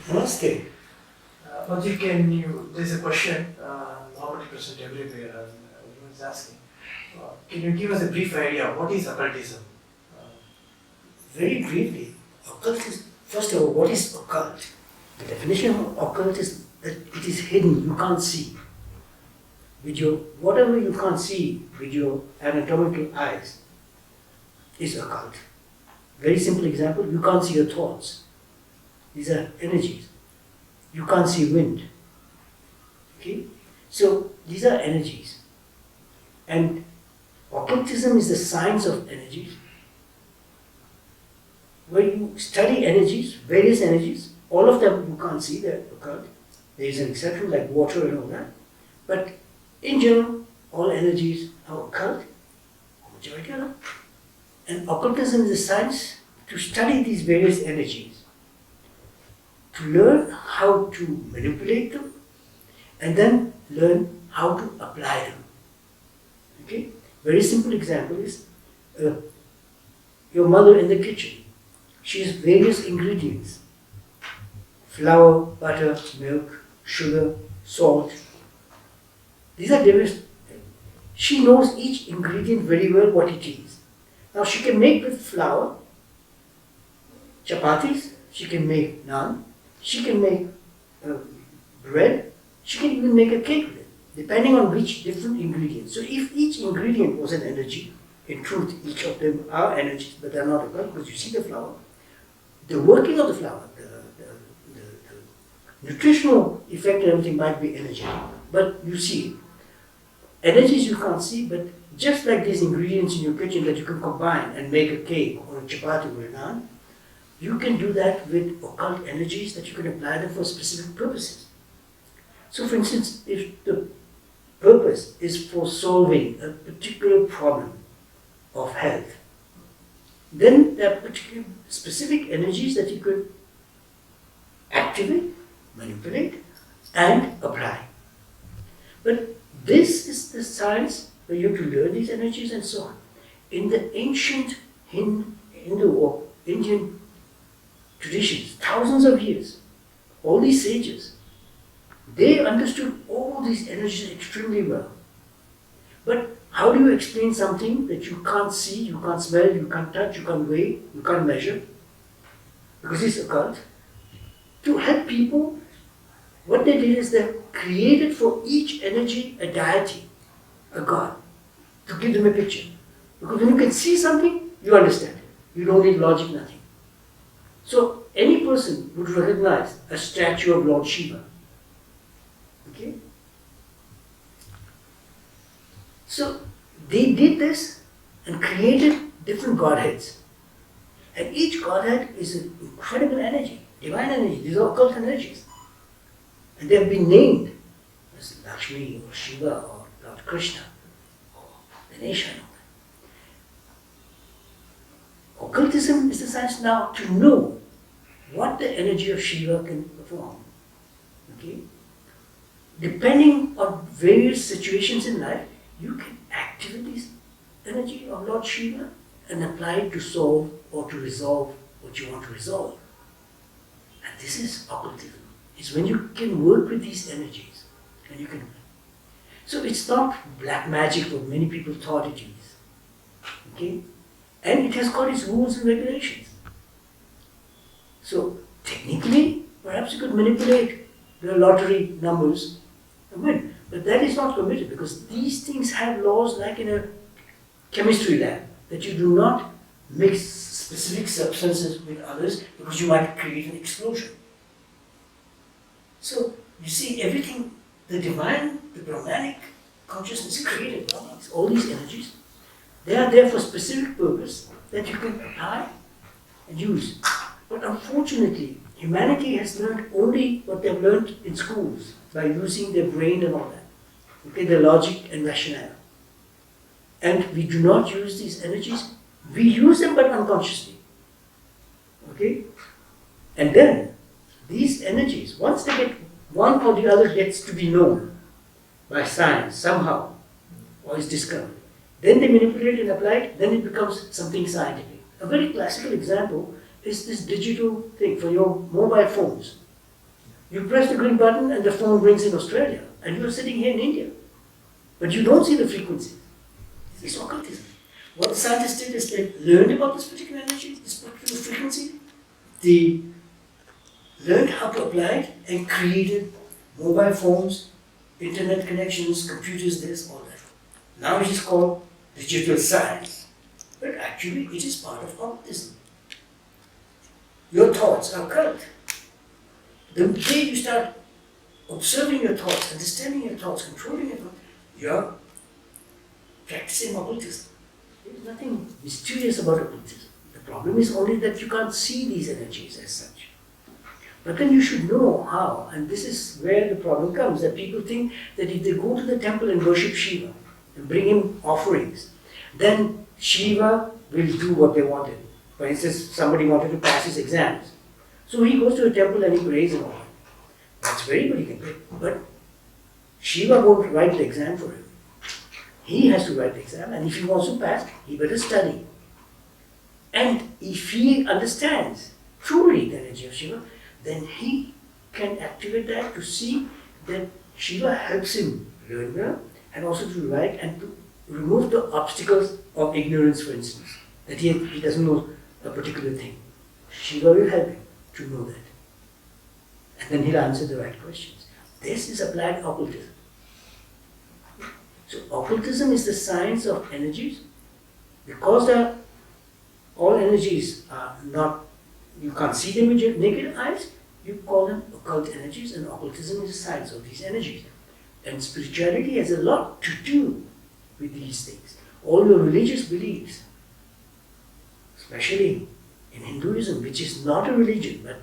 Namaste. There's a question normally present everywhere, and everyone's asking. Can you give us a brief idea of what is occultism? Very briefly, occult is, first of all, what is occult? The definition of occult is that it is hidden, you can't see. Whatever you can't see with your anatomical eyes is occult. Very simple example, you can't see your thoughts. These are energies. You can't see wind. Okay? So these are energies. And occultism is the science of energies, where you study energies, various energies. All of them you can't see, they're occult. There is an exception like water and all that. But in general, all energies are occult, majority are not. And occultism is the science to study these various energies, to learn how to manipulate them, and then learn how to apply them. Okay? Very simple example is your mother in the kitchen. She has various ingredients: flour, butter, milk, sugar, salt. These are various. She knows each ingredient very well what it is. Now she can make with flour chapatis, she can make naan, she can make bread, she can even make a cake with it, depending on which different ingredients. So if each ingredient was an energy, in truth each of them are energies, but they are not occult because you see the flour. The working of the flour, the nutritional effect and everything might be energy, but you see it. Energies you can't see, but just like these ingredients in your kitchen that you can combine and make a cake or a chapati or a naan, you can do that with occult energies that you can apply them for specific purposes. So for instance, if the purpose is for solving a particular problem of health, then there are particular specific energies that you could activate, manipulate, and apply. But this is the science where you have to learn these energies and so on. In the ancient Hindu or Indian traditions, thousands of years, all these sages, they understood all these energies extremely well. But how do you explain something that you can't see, you can't smell, you can't touch, you can't weigh, you can't measure? Because it's occult. To help people, what they did is they created for each energy a deity, a god, to give them a picture. Because when you can see something, you understand it. You don't need logic, nothing. So any person would recognize a statue of Lord Shiva. Okay? So they did this and created different godheads. And each godhead is an incredible energy, divine energy. These are occult energies. And they have been named as Lakshmi or Shiva or Lord Krishna or Ganesha and all that. Occultism is the science now to know what the energy of Shiva can perform. Okay? Depending on various situations in life, you can activate this energy of Lord Shiva and apply it to solve or to resolve what you want to resolve. And this is occultism. It's when you can work with these energies and you can. So it's not black magic what many people thought it is. Okay? And it has got its rules and regulations. So technically, perhaps you could manipulate the lottery numbers and win. But that is not permitted because these things have laws like in a chemistry lab that you do not mix specific substances with others because you might create an explosion. So you see everything, the divine, the Brahmanic consciousness created all these energies. They are there for specific purpose that you can apply and use. But unfortunately, humanity has learned only what they've learned in schools by using their brain and all that. Okay, their logic and rationale. And we do not use these energies. We use them but unconsciously. Okay? And then, these energies, once they get one or the other gets to be known by science somehow, or is discovered. Then they manipulate and apply it, then it becomes something scientific. A very classical example is this digital thing for your mobile phones. You press the green button and the phone rings in Australia, and you're sitting here in India. But you don't see the frequency. It's occultism. What the scientists did is they learned about this particular energy, this particular frequency. They learned how to apply it and created mobile phones, internet connections, computers, this, all that. Now it is called digital science. But actually it is part of occultism. Your thoughts are occult. The day you start observing your thoughts, understanding your thoughts, controlling your thoughts, you're practicing occultism. There's nothing mysterious about occultism. The problem is only that you can't see these energies as such. But then you should know how, and this is where the problem comes, that people think that if they go to the temple and worship Shiva and bring him offerings, then Shiva will do what they wanted. For instance, somebody wanted to pass his exams. So he goes to a temple and he prays and all that. That's very good, he can pray. But Shiva won't write the exam for him. He has to write the exam, and if he wants to pass, he better study. And if he understands truly the energy of Shiva, then he can activate that to see that Shiva helps him learn well, and also to write and to remove the obstacles of ignorance, for instance, that he doesn't know a particular thing. Shiva will help him to know that. And then he'll answer the right questions. This is applied occultism. So occultism is the science of energies. Because all energies are not, you can't see them with your naked eyes, you call them occult energies, and occultism is the science of these energies. And spirituality has a lot to do with these things. All your religious beliefs, especially in Hinduism, which is not a religion, but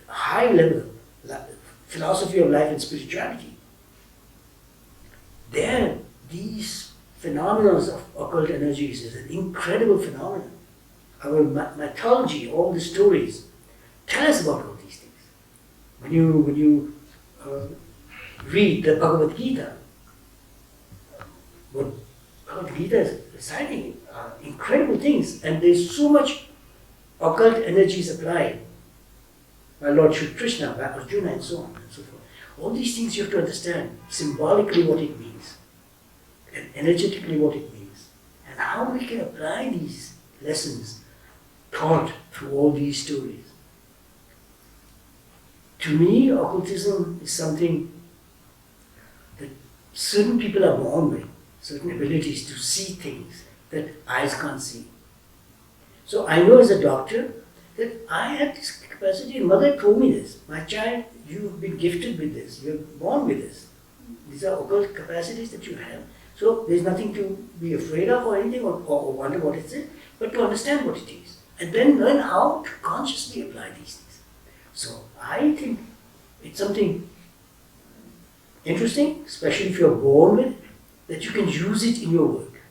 a high level philosophy of life and spirituality, there, these phenomena of occult energies is an incredible phenomenon. Our mythology, all the stories, tell us about all these things. When you read the Bhagavad Gita, what Bhagavad Gita is reciting are incredible things, and there's so much occult energies applied by Lord Shri Krishna, by Arjuna, and so on and so forth. All these things you have to understand symbolically what it means, and energetically what it means, and how we can apply these lessons taught through all these stories. To me, occultism is something that certain people are born with, certain abilities to see things that eyes can't see. So I know as a doctor that I have this capacity, and mother told me this, my child, you've been gifted with this, you're born with this. These are occult capacities that you have. So there's nothing to be afraid of or anything, or wonder what it is, but to understand what it is. And then learn how to consciously apply these things. So I think it's something interesting, especially if you're born with it, that you can use it in your work.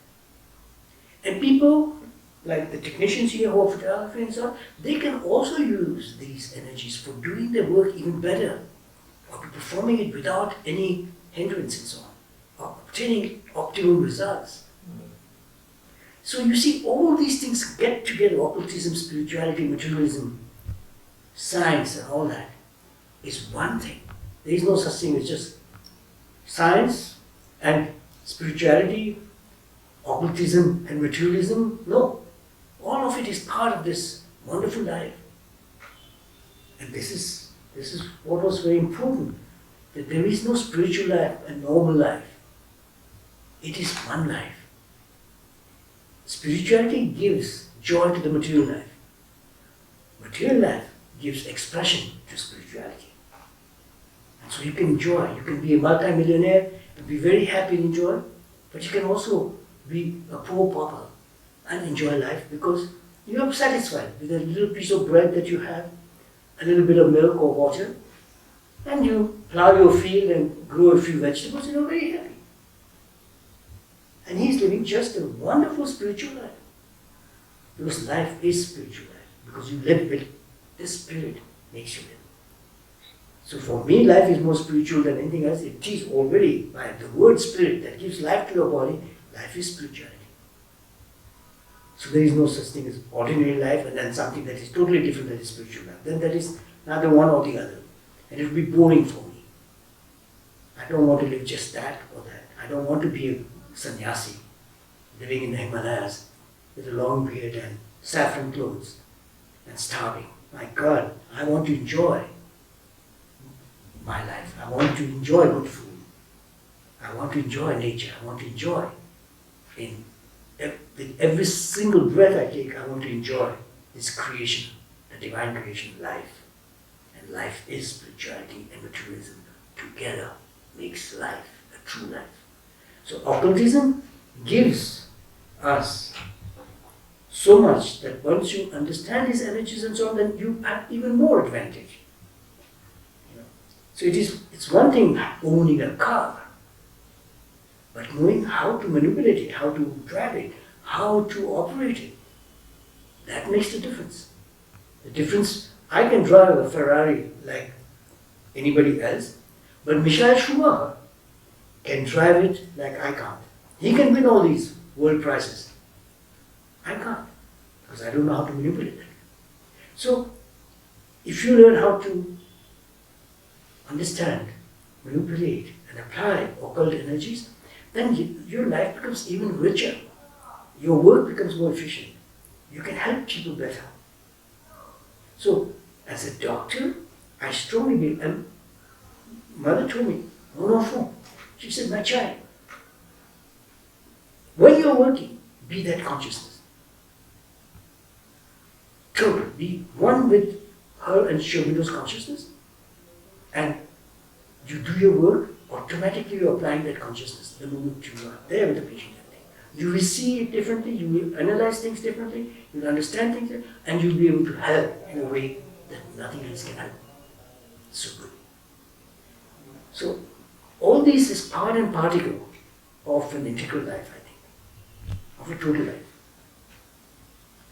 And people, like the technicians here who are photography and so on, they can also use these energies for doing their work even better, or performing it without any hindrance and so on, or obtaining optimal results. So you see, all these things get together, occultism, spirituality, materialism, science and all that, is one thing. There is no such thing as just science and spirituality, occultism and materialism. No. All of it is part of this wonderful life. And this is what was very important, that there is no spiritual life and normal life. It is one life. Spirituality gives joy to the material life. Material life gives expression to spirituality. And so you can enjoy. You can be a multi-millionaire and be very happy and enjoy, but you can also be a poor pauper and enjoy life because you are satisfied with a little piece of bread that you have, a little bit of milk or water, and you plow your field and grow a few vegetables and you're very happy. And he's living just a wonderful spiritual life. Because life is spiritual life. Because you live with the spirit makes you live. So for me, life is more spiritual than anything else. It is already by the word spirit that gives life to your body. Life is spirituality. So there is no such thing as ordinary life and then something that is totally different that is spiritual life. Then that is neither one or the other. And it will be boring for me. I don't want to live just that or that. I don't want to be a sannyasi living in the Himalayas with a long beard and saffron clothes and starving. My God, I want to enjoy my life. I want to enjoy good food. I want to enjoy nature. I want to enjoy with every single breath I take, I want to enjoy this creation, the divine creation, life. And life is spirituality and materialism. Together makes life a true life. So occultism gives us so much that once you understand these energies and so on, then you have even more advantage. So it's one thing owning a car, but knowing how to manipulate it, how to drive it, how to operate it, that makes the difference. The difference, I can drive a Ferrari like anybody else, but Michael Schumacher can drive it like I can't. He can win all these world prizes. I can't, because I don't know how to manipulate it. So, if you learn how to understand, manipulate, and apply occult energies, then your life becomes even richer. Your work becomes more efficient. You can help people better. So, as a doctor, I strongly believe, and mother told me, mon enfant, she said, my child, when you're working, be that consciousness. Total, be one with her and Shobhito's consciousness, and you do your work, automatically you're applying that consciousness the moment you are there with the patient. You will see it differently, you will analyze things differently, you will understand things, and you'll be able to help in a way that nothing else can help. So good. So, all this is part and particle of an integral life, I think, of a total life.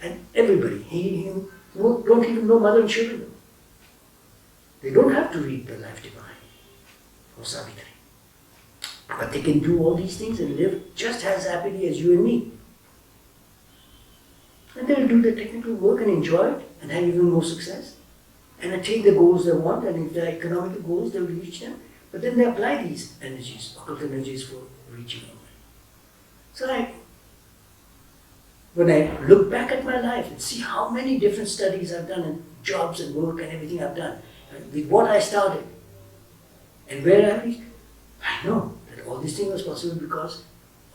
And everybody, he don't even know mother and children. They don't have to read the Life Divine or Savitri. But they can do all these things and live just as happily as you and me. And they'll do the technical work and enjoy it and have even more success and attain the goals they want, and if they're economical goals, they'll reach them. But then they apply these energies, occult energies, for reaching them. So when I look back at my life and see how many different studies I've done and jobs and work and everything I've done, and with what I started and where I reached, I know that all these things was possible because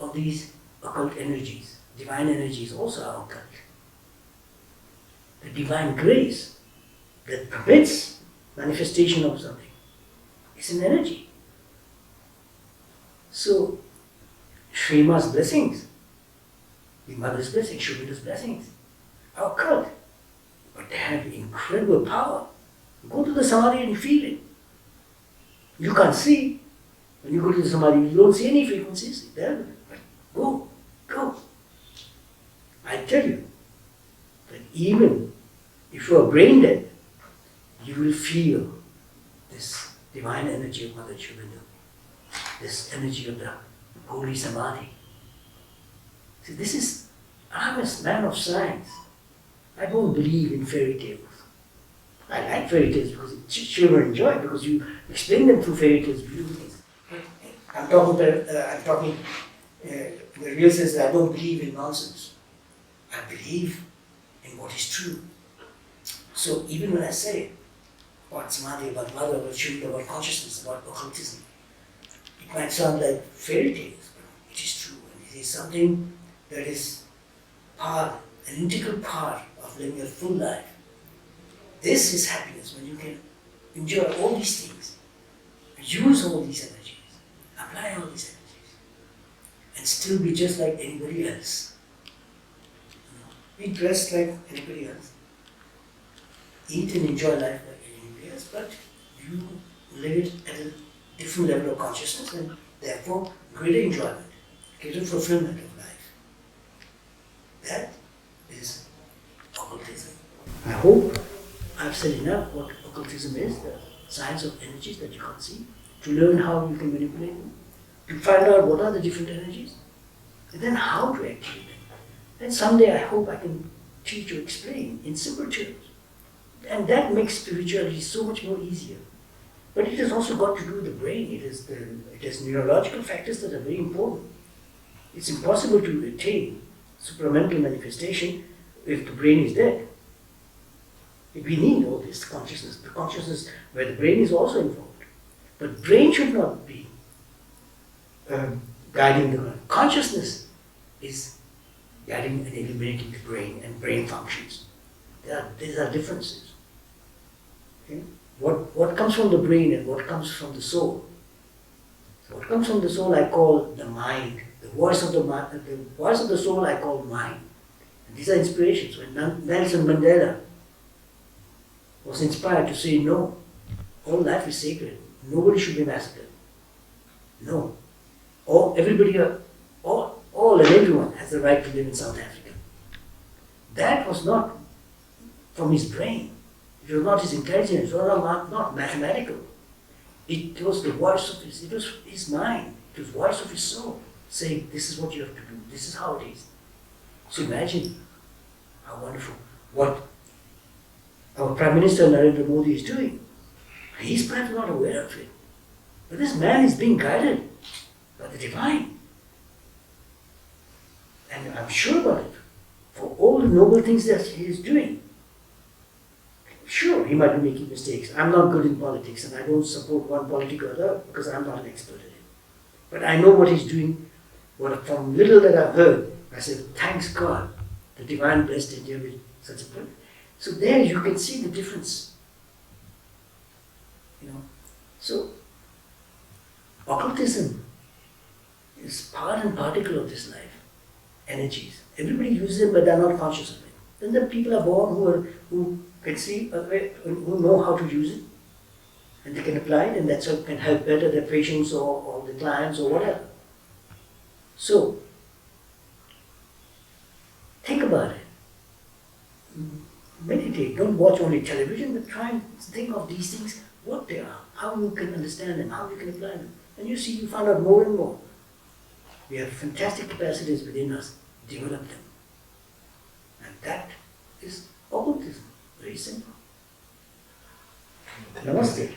of these occult energies. Divine energies also are occult. The divine grace that permits manifestation of something is an energy. So, Shrima's blessings, the mother's blessings, Shubhita's blessings, are occult. But they have incredible power. Go to the Samadhi and you feel it. You can't see. When you go to the Samadhi, you don't see any frequencies there. But go. I tell you that even if you are brain dead, you will feel this divine energy of Mother Shubhita, this energy of the holy Samadhi. See, I'm a man of science. I don't believe in fairy tales. I like fairy tales because children enjoy it, because you explain them through fairy tales, beautiful things. I'm talking in the real sense that I don't believe in nonsense. I believe in what is true. So even when I say about Samadhi, about Mother, about Shubhita, about consciousness, about occultism, it might sound like fairy tales, but it is true. And it is something that is an integral part of living a full life. This is happiness, when you can enjoy all these things, use all these energies, apply all these energies, and still be just like anybody else. Be dressed like anybody else, eat and enjoy life like anybody else, but you live it at a different level of consciousness and therefore greater enjoyment, greater fulfillment of life. That is occultism. I hope I've said enough what occultism is, the science of energies that you can't see, to learn how you can manipulate them, to find out what are the different energies, and then how to activate them. And someday I hope I can teach or explain in simple terms. And that makes spirituality so much more easier. But it has also got to do with the brain. It has neurological factors that are very important. It's impossible to attain supramental manifestation if the brain is dead. We need all this consciousness, the consciousness where the brain is also involved. But brain should not be guiding the mind. Consciousness is guiding and illuminating the brain and brain functions. These are differences. Okay? What comes from the brain and what comes from the soul? So what comes from the soul I call the mind. The voice of the soul I call mind. And these are inspirations. When Nelson Mandela was inspired to say no, all life is sacred. Nobody should be massacred. No. All and everyone has the right to live in South Africa. That was not from his brain. It was not his intelligence. It was not mathematical. It was the voice of it was his mind. It was the voice of his soul saying, this is what you have to do. This is how it is. So imagine how wonderful. What our Prime Minister Narendra Modi is doing. He's perhaps not aware of it. But this man is being guided by the divine. And I'm sure about it. For all the noble things that he is doing. Sure, he might be making mistakes. I'm not good in politics and I don't support one politic or other because I'm not an expert in it. But I know what he's doing. From little that I've heard, I said, thanks God, the divine blessed India with such a plan. So there you can see the difference. So occultism is part and particle of this life. Energies. Everybody uses them, but they're not conscious of it. Then the people are born who can see, who know how to use it, and they can apply it, and that's how can help better their patients or the clients or whatever. So, think about it. Meditate. Don't watch only television, but try and think of these things, what they are, how you can understand them, how you can apply them. And you see, you find out more and more. We have fantastic capacities within us. Develop them. And that is occultism. Very simple. Namaste.